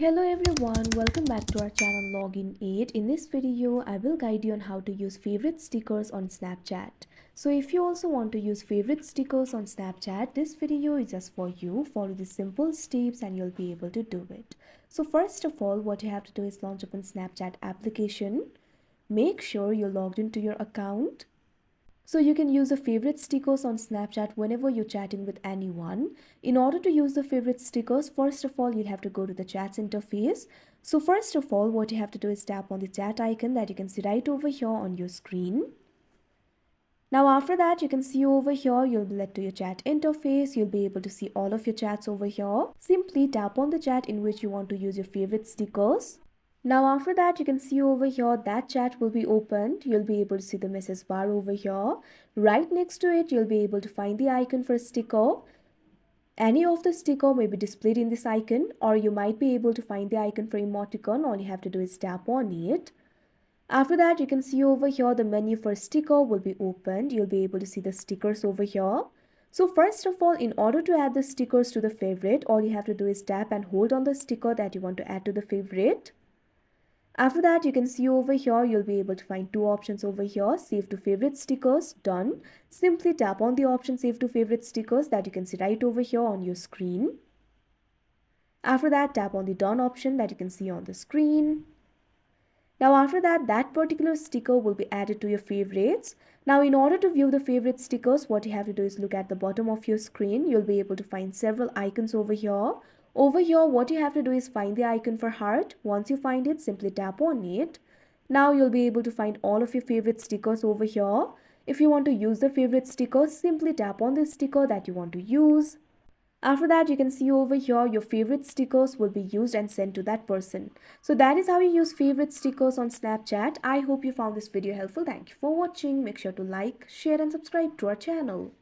Hello everyone, welcome back to our channel Login 8. In this video, I will guide you on how to use favorite stickers on Snapchat. So if you also want to use favorite stickers on Snapchat, this video is just for you. Follow the simple steps and you'll be able to do it. So first of all, what you have to do is launch open Snapchat application. Make sure you're logged into your account. So you can use the favorite stickers on Snapchat whenever you're chatting with anyone. In order to use the favorite stickers, first of all, you'll have to go to the chats interface. So first of all, what you have to do is tap on the chat icon that you can see right over here on your screen. Now after that, you can see over here, you'll be led to your chat interface. You'll be able to see all of your chats over here. Simply tap on the chat in which you want to use your favorite stickers. Now after that, you can see over here that chat will be opened. You'll be able to see the message bar over here. Right next to it, you'll be able to find the icon for a sticker. Any of the sticker may be displayed in this icon, or you might be able to find the icon for emoticon. All you have to do is tap on it. After that, you can see over here the menu for sticker will be opened. You'll be able to see the stickers over here. So first of all, in order to add the stickers to the favorite, all you have to do is tap and hold on the sticker that you want to add to the favorite. After that, you can see over here, you'll be able to find two options over here, save to favorite stickers, done. Simply tap on the option save to favorite stickers that you can see right over here on your screen. After that, tap on the done option that you can see on the screen. Now after that, that particular sticker will be added to your favorites. Now in order to view the favorite stickers, what you have to do is look at the bottom of your screen. You'll be able to find several icons over here. Over here, what you have to do is find the icon for heart. Once you find it, simply tap on it. Now you'll be able to find all of your favorite stickers over here. If you want to use the favorite stickers, simply tap on the sticker that you want to use. After that, you can see over here your favorite stickers will be used and sent to that person. So that is how you use favorite stickers on Snapchat. I hope you found this video helpful. Thank you for watching. Make sure to like, share and subscribe to our channel.